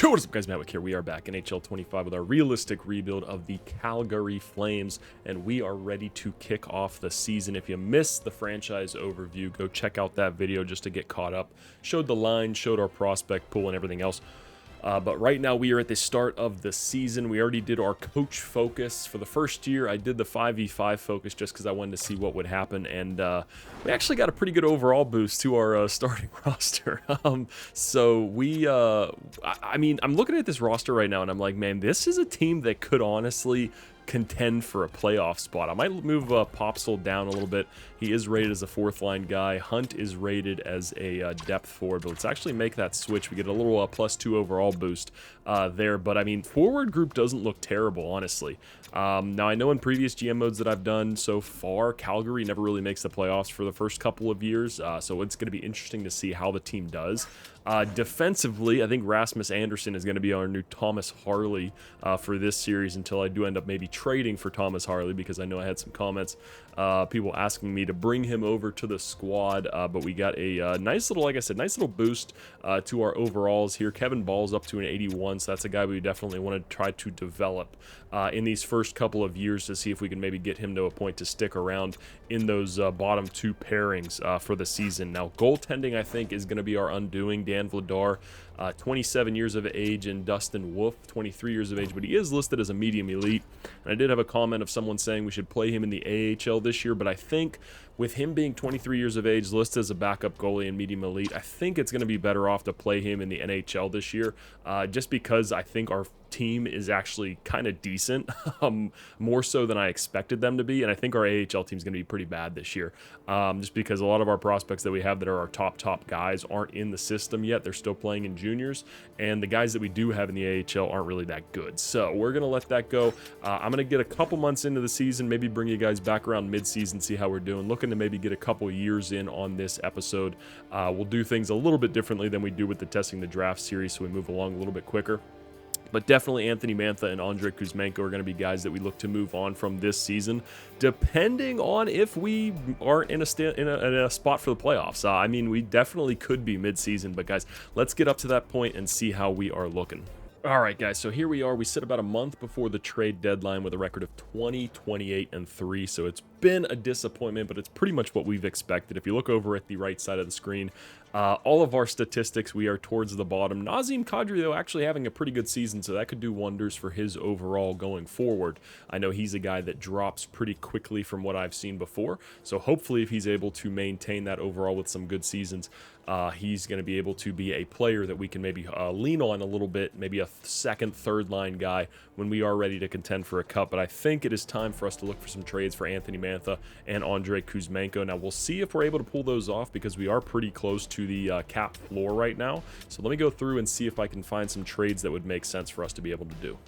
Yo, what is up guys, MattWic here. We are back in NHL 25 with our realistic rebuild of the Calgary Flames, and we are ready to kick off the season. If you missed the franchise overview, go check out that video just to get caught up. Showed the line, showed our prospect pool and everything else. But right now we are at the start of the season. We already did our coach focus. For the first year, I did the 5v5 focus just because I wanted to see what would happen. And we actually got a pretty good overall boost to our starting roster. So we, I mean, I'm looking at this roster right now and I'm like, man, this is a team that could honestly contend for a playoff spot. I might move Popsel down a little bit. He is rated as a fourth line guy. Hunt is rated as a depth forward, but let's actually make that switch. We get a little +2 overall boost there, but I mean, forward group doesn't look terrible, honestly. Now, I know in previous GM modes that I've done so far, Calgary never really makes the playoffs for the first couple of years, so it's going to be interesting to see how the team does. Defensively, I think Rasmus Anderson is going to be our new Thomas Harley for this series until I do end up maybe trading for Thomas Harley, because I know I had some comments, people asking me to bring him over to the squad, but we got a nice little, like I said, nice little boost to our overalls here. Kevin Ball's up to an 81, so that's a guy we definitely want to try to develop in these first couple of years to see if we can maybe get him to a point to stick around in those bottom two pairings for the season. Now, goaltending, I think, is going to be our undoing. Dan Vladar, 27 years of age, and Dustin Wolf, 23 years of age, but he is listed as a medium elite. And I did have a comment of someone saying we should play him in the AHL this year, but I think with him being 23 years of age, listed as a backup goalie and medium elite, I think it's going to be better off to play him in the NHL this year, just because I think our team is actually kind of decent, more so than I expected them to be, and I think our AHL team is going to be pretty bad this year, just because a lot of our prospects that we have that are our top guys aren't in the system yet. They're still playing in juniors, and the guys that we do have in the AHL aren't really that good, so we're going to let that go. I'm going to get a couple months into the season, maybe bring you guys back around mid-season, see how we're doing, looking to maybe get a couple years in on this episode. We'll do things a little bit differently than we do with the Testing the Draft series, so we move along a little bit quicker. But definitely Anthony Mantha and Andrei Kuzmenko are going to be guys that we look to move on from this season, depending on if we aren't in a spot for the playoffs. I mean, we definitely could be mid-season, but guys, let's get up to that point and see how we are looking. All right, guys, so here we are. We sit about a month before the trade deadline with a record of 20-28-3, so it's been a disappointment, but it's pretty much what we've expected. If you look over at the right side of the screen, all of our statistics, we are towards the bottom. Nazem Kadri, though, actually having a pretty good season, so that could do wonders for his overall going forward. I know he's a guy that drops pretty quickly from what I've seen before, so hopefully if he's able to maintain that overall with some good seasons, he's going to be able to be a player that we can maybe lean on a little bit, maybe a second, third line guy when we are ready to contend for a cup. But I think it is time for us to look for some trades for Anthony Mantha and Andrei Kuzmenko. Now, we'll see if we're able to pull those off, because we are pretty close to the cap floor right now. So let me go through and see if I can find some trades that would make sense for us to be able to do.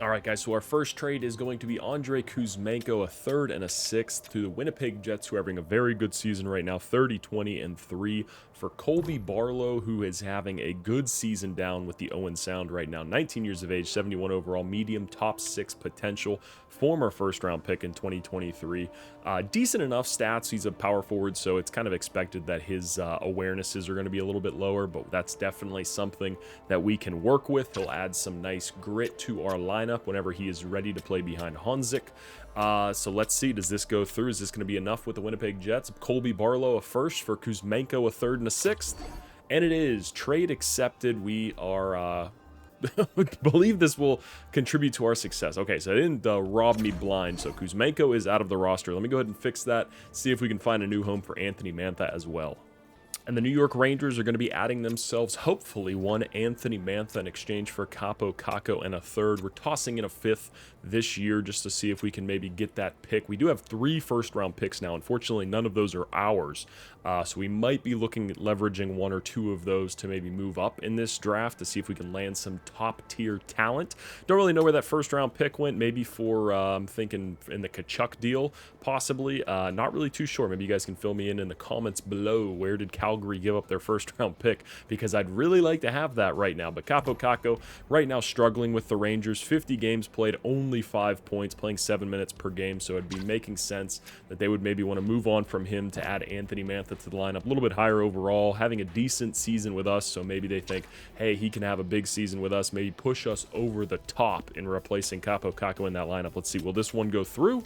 All right, guys, so our first trade is going to be Andrei Kuzmenko, a third and a sixth, to the Winnipeg Jets, who are having a very good season right now, 30-20-3, for Colby Barlow, who is having a good season down with the Owen Sound right now, 19 years of age, 71 overall, medium, top 6 potential, former first-round pick in 2023. Decent enough stats. He's a power forward, so it's kind of expected that his awarenesses are going to be a little bit lower, but that's definitely something that we can work with. He'll add some nice grit to our lineup whenever he is ready to play behind Honzik. So let's see, does this go through? Is this going to be enough with the Winnipeg Jets? Colby Barlow a first for Kuzmenko, a third and a sixth, and it is trade accepted. We are believe this will contribute to our success. Okay, so it didn't rob me blind, so Kuzmenko is out of the roster. Let me go ahead and fix that, see if we can find a new home for Anthony Mantha as well. And the New York Rangers are going to be adding themselves, hopefully, one Anthony Mantha in exchange for Kaapo Kakko and a third. We're tossing in a fifth this year just to see if we can maybe get that pick. We do have 3 first-round picks now. Unfortunately, none of those are ours. So we might be looking at leveraging 1 or 2 of those to maybe move up in this draft to see if we can land some top-tier talent. Don't really know where that first-round pick went. Maybe for, I'm thinking in the Tkachuk deal, possibly. Not really too sure. Maybe you guys can fill me in the comments below. Where did Calgary give up their first-round pick? Because I'd really like to have that right now. But Kaapo Kakko right now struggling with the Rangers. 50 games played, only 5 points, playing 7 minutes per game. So it'd be making sense that they would maybe want to move on from him to add Anthony Mantha 7th into the lineup, a little bit higher overall, having a decent season with us, so maybe they think, hey, he can have a big season with us, maybe push us over the top in replacing Kaapo Kakko in that lineup. Let's see, will this one go through?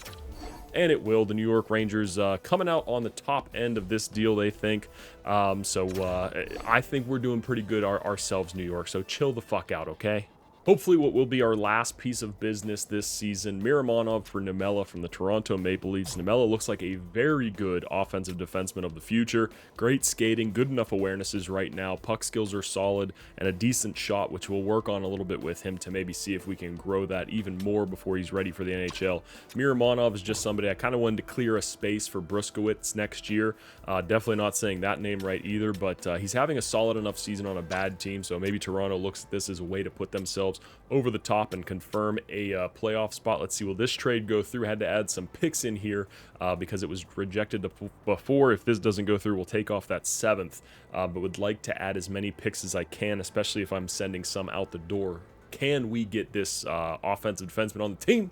And it will. The New York Rangers coming out on the top end of this deal, they think. I think we're doing pretty good ourselves, New York, so chill the fuck out, okay? Hopefully what will be our last piece of business this season, Miramonov for Nimella from the Toronto Maple Leafs. Nimella looks like a very good offensive defenseman of the future. Great skating, good enough awarenesses right now. Puck skills are solid, and a decent shot, which we'll work on a little bit with him to maybe see if we can grow that even more before he's ready for the NHL. Miramonov is just somebody I kind of wanted to clear a space for Bruskowitz next year. Definitely not saying that name right either, but he's having a solid enough season on a bad team, so maybe Toronto looks at this as a way to put themselves over the top and confirm a playoff spot. Let's see, will this trade go through? Had to add some picks in here because it was rejected before. If this doesn't go through, we'll take off that 7th, but would like to add as many picks as I can, especially if I'm sending some out the door. Can we get this offensive defenseman on the team?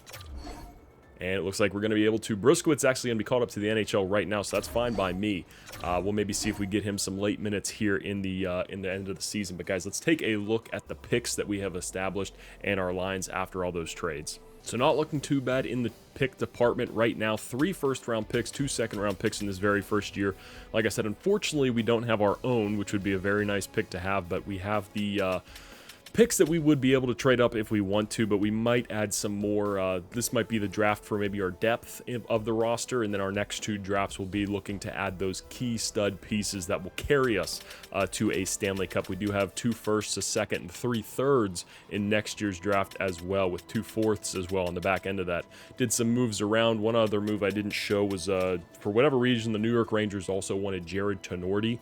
And it looks like we're going to be able to. Bruskowitz actually going to be called up to the NHL right now, so that's fine by me. We'll maybe see if we get him some late minutes here in the end of the season. But guys, let's take a look at the picks that we have established and our lines after all those trades. So not looking too bad in the pick department right now. 3 first-round picks, 2 second-round picks in this very first year. Like I said, unfortunately, we don't have our own, which would be a very nice pick to have, but we have the picks that we would be able to trade up if we want to, but we might add some more. This might be the draft for maybe our depth of the roster, and then our next 2 drafts will be looking to add those key stud pieces that will carry us to a Stanley Cup. We do have 2 firsts, a second, and 3 thirds in next year's draft as well, with 2 fourths as well on the back end of that. Did some moves around. One other move I didn't show was, for whatever reason, the New York Rangers also wanted Jared Tenorti,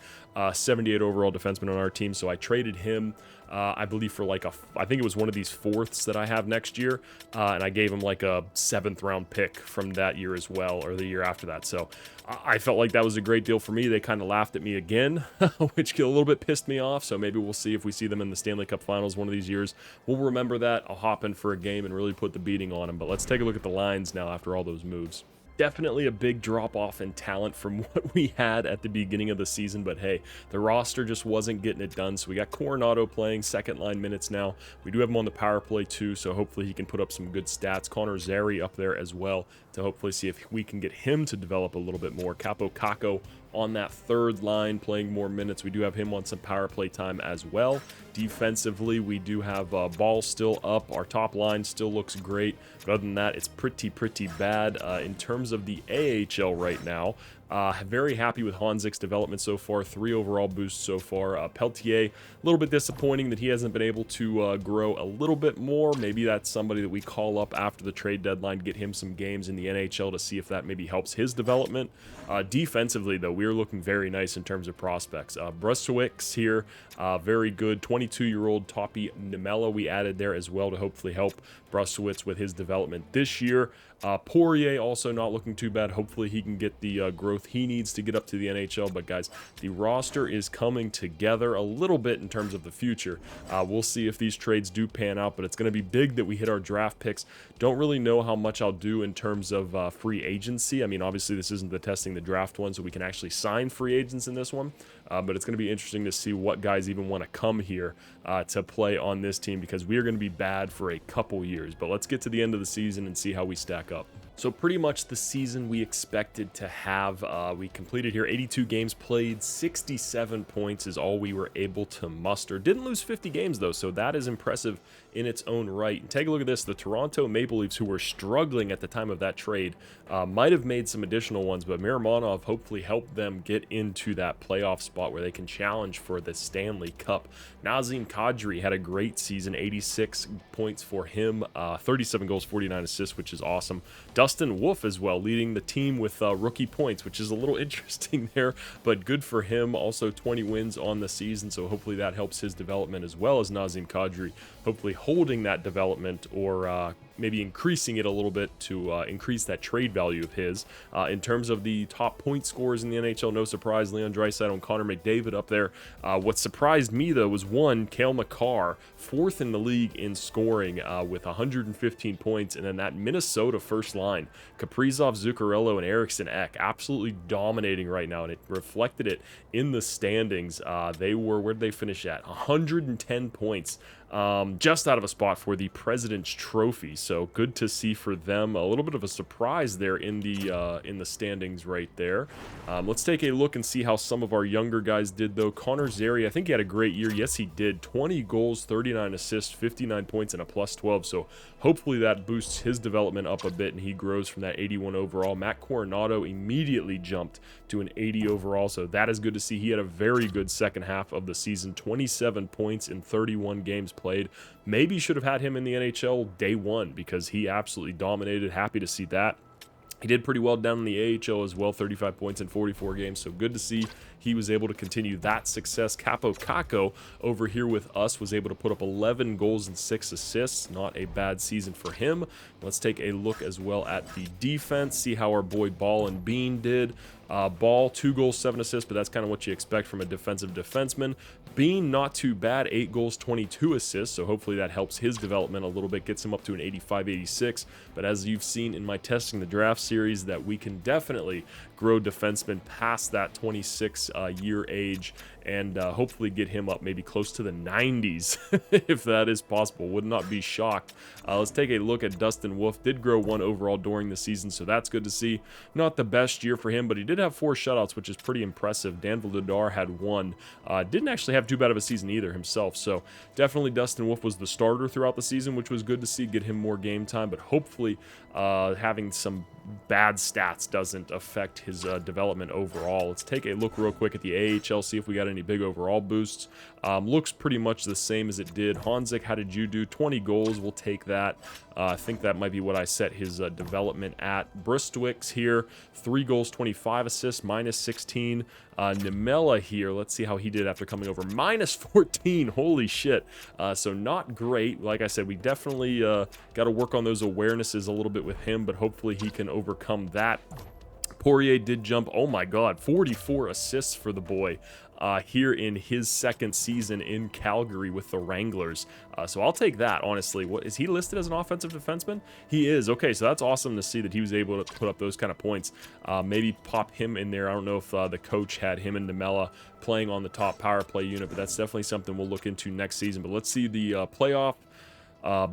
78 overall defenseman on our team, so I traded him. I believe for like I think it was one of these fourths that I have next year, and I gave him like a 7th round pick from that year as well, or the year after that. So I felt like that was a great deal for me. They kind of laughed at me again, which a little bit pissed me off. So maybe we'll see if we see them in the Stanley Cup Finals one of these years. We'll remember that. I'll hop in for a game and really put the beating on them. But let's take a look at the lines now after all those moves. Definitely a big drop off in talent from what we had at the beginning of the season, but hey, the roster just wasn't getting it done. So we got Coronado playing second line minutes now. We do have him on the power play too, so hopefully he can put up some good stats. Connor Zary up there as well to hopefully see if we can get him to develop a little bit more. Kaapo Kakko on that third line playing more minutes. We do have him on some power play time as well. Defensively, we do have Ball still up. Our top line still looks great, but other than that, it's pretty bad. In terms of the AHL right now, very happy with Hanzik's development so far. 3 overall boosts so far. Peltier, a little bit disappointing that he hasn't been able to grow a little bit more. Maybe that's somebody that we call up after the trade deadline, get him some games in the NHL to see if that maybe helps his development. Defensively, though, we're looking very nice in terms of prospects. Bruskowitz here, very good. 22-year-old Topi Nimella we added there as well to hopefully help Bruskowitz with his development this year. Poirier also not looking too bad. Hopefully he can get the growth he needs to get up to the NHL. But guys, the roster is coming together a little bit in terms of the future. We'll see if these trades do pan out, but it's going to be big that we hit our draft picks. Don't really know how much I'll do in terms of free agency. I mean, obviously this isn't the testing the draft one, so we can actually sign free agents in this one. But it's going to be interesting to see what guys even want to come here to play on this team, because we are going to be bad for a couple years. But let's get to the end of the season and see how we stack up. So pretty much the season we expected to have. We completed here 82 games played, 67 points is all we were able to muster. Didn't lose 50 games though, so that is impressive in its own right. And take a look at this. The Toronto Maple Leafs, who were struggling at the time of that trade, might have made some additional ones, but Miramonov hopefully helped them get into that playoff spot where they can challenge for the Stanley Cup. Nazem Kadri had a great season, 86 points for him, 37 goals, 49 assists, which is awesome. Dustin Wolf as well, leading the team with rookie points, which is a little interesting there, but good for him. Also 20 wins on the season, so hopefully that helps his development as well as Nazem Kadri, hopefully holding that development or maybe increasing it a little bit to increase that trade value of his. In terms of the top point scorers in the NHL, no surprise, Leon Draisaitl and Connor McDavid up there. What surprised me, though, was one, Cale Makar, 4th in the league in scoring with 115 points, and then that Minnesota first line, Kaprizov, Zuccarello, and Eriksson Ek, absolutely dominating right now, and it reflected it in the standings. They were, where did they finish at? 110 points. Just out of a spot for the President's Trophy, so good to see for them. A little bit of a surprise there in the standings right there. Let's take a look and see how some of our younger guys did, though. Connor Zary, I think he had a great year. Yes, he did. 20 goals, 39 assists, 59 points, and a +12. So hopefully that boosts his development up a bit, and he grows from that 81 overall. Matt Coronado immediately jumped to an 80 overall, so that is good to see. He had a very good second half of the season. 27 points in 31 games played. Maybe should have had him in the NHL day one because he absolutely dominated. Happy to see that. He did pretty well down in the AHL as well, 35 points in 44 games, so good to see he was able to continue that success. Capo Caco over here with us was able to put up 11 goals and 6 assists. Not a bad season for him. Let's take a look as well at the defense, see how our boy Ball and Bean did. Ball, 2 goals, 7 assists, but that's kind of what you expect from a defensive defenseman. Bean, not too bad, 8 goals, 22 assists, so hopefully that helps his development a little bit, gets him up to an 85-86. But as you've seen in my Testing the Draft series, that we can definitely grow defensemen past that 26-year age and hopefully get him up maybe close to the 90s if that is possible. Would not be shocked. Let's take a look at Dustin Wolf. Did grow 1 overall during the season, so that's good to see. Not the best year for him, but he did have 4 shutouts, which is pretty impressive. Dan Vladar had 1. Didn't actually have too bad of a season either himself, so definitely Dustin Wolf was the starter throughout the season, which was good to see, get him more game time, but hopefully having some bad stats doesn't affect his development overall. Let's take a look real quick at the AHL, see if we got any big overall boosts. Looks pretty much the same as it did. Honzik, how did you do? 20 goals, we'll take that. I think that might be what I set his development at. Bristwick's here, 3 goals, 25 assists, -16. Nemela here, let's see how he did after coming over. -14, holy shit. So not great. Like I said, we definitely got to work on those awarenesses a little bit with him, but hopefully he can overcome that. Poirier did jump, oh my god, 44 assists for the boy here in his second season in Calgary with the Wranglers. So I'll take that, honestly. What is he listed as, an offensive defenseman? He is. Okay, so that's awesome to see that he was able to put up those kind of points. Maybe pop him in there. I don't know if the coach had him and Nemela playing on the top power play unit, but that's definitely something we'll look into next season. But let's see the playoff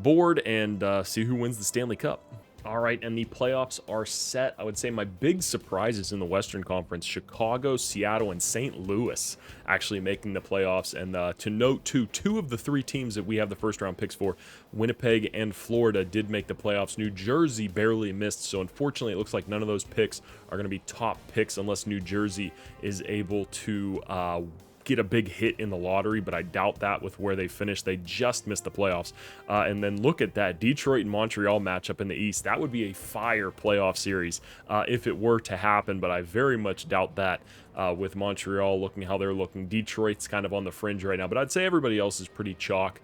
board and see who wins the Stanley Cup. All right, and the playoffs are set. I would say my big surprises in the Western Conference, Chicago, Seattle, and St. Louis actually making the playoffs. And to note, too, 2 of the 3 teams that we have the first-round picks for, Winnipeg and Florida, did make the playoffs. New Jersey barely missed, so unfortunately it looks like none of those picks are going to be top picks unless New Jersey is able to get a big hit in the lottery, but I doubt that with where they finished. They just missed the playoffs. And then look at that Detroit and Montreal matchup in the East. That would be a fire playoff series if it were to happen, but I very much doubt that with Montreal looking how they're looking. Detroit's kind of on the fringe right now, but I'd say everybody else is pretty chalk.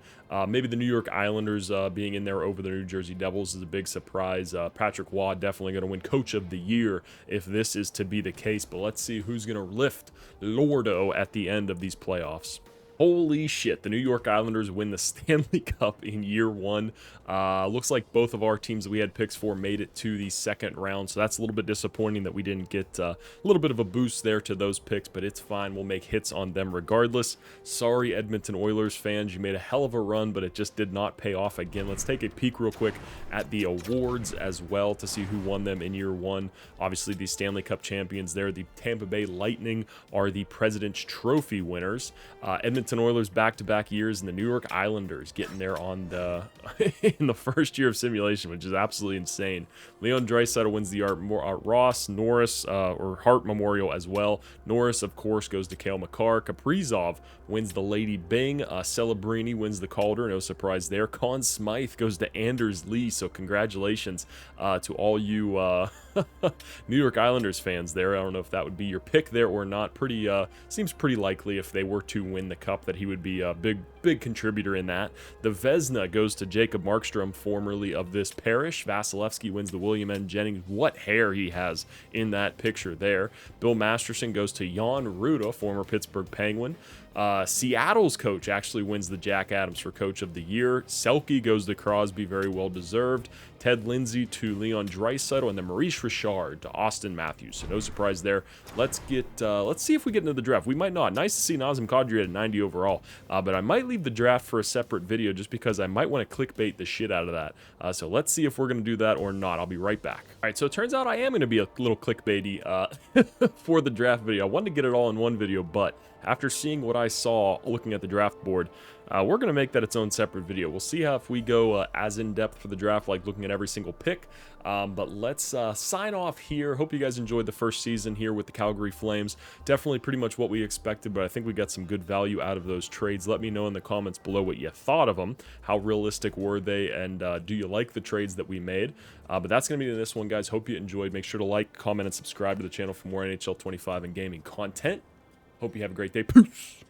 Maybe the New York Islanders being in there over the New Jersey Devils is a big surprise. Patrick Waugh definitely going to win Coach of the Year if this is to be the case, but let's see who's going to lift Lordo at the end of these playoffs. Holy shit, the New York Islanders win the Stanley Cup in year 1. Looks like both of our teams that we had picks for made it to the second round, so that's a little bit disappointing that we didn't get a little bit of a boost there to those picks, but it's fine. We'll make hits on them regardless. Sorry, Edmonton Oilers fans, you made a hell of a run, but it just did not pay off again. Let's take a peek real quick at the awards as well to see who won them in year 1. Obviously, the Stanley Cup champions there, the Tampa Bay Lightning, are the President's Trophy winners. Edmonton Oilers back-to-back years, and the New York Islanders getting there on the in the first year of simulation, which is absolutely insane. Leon Draisaitl wins the Ross Norris or Hart Memorial as well. Norris, of course, goes to Cale Makar. Kaprizov wins the Lady Byng. Celebrini wins the Calder. No surprise there. Conn Smythe goes to Anders Lee. So congratulations to all you New York Islanders fans there. I don't know if that would be your pick there or not. Seems pretty likely if they were to win the Cup. Cup that he would be a big contributor in that. The Vezina goes to Jacob Markstrom, formerly of this parish. Vasilevsky wins the William N. Jennings. What hair he has in that picture there. Bill Masterson goes to Jan Ruda, former Pittsburgh Penguin. Seattle's coach actually wins the Jack Adams for Coach of the Year. Selke goes to Crosby, very well deserved. Ted Lindsay to Leon Draisaitl, and then Maurice Richard to Austin Matthews. So no surprise there. Let's see if we get into the draft. We might not. Nice to see Nazem Kadri at 90 overall, but I might leave the draft for a separate video just because I might want to clickbait the shit out of that. So let's see if we're going to do that or not. I'll be right back. All right, so it turns out I am going to be a little clickbaity for the draft video. I wanted to get it all in one video, but after seeing what I saw looking at the draft board, we're going to make that its own separate video. We'll see how if we go as in-depth for the draft, like looking at every single pick. But let's sign off here. Hope you guys enjoyed the first season here with the Calgary Flames. Definitely pretty much what we expected, but I think we got some good value out of those trades. Let me know in the comments below what you thought of them. How realistic were they, and do you like the trades that we made? But that's going to be this one, guys. Hope you enjoyed. Make sure to like, comment, and subscribe to the channel for more NHL 25 and gaming content. Hope you have a great day. Peace!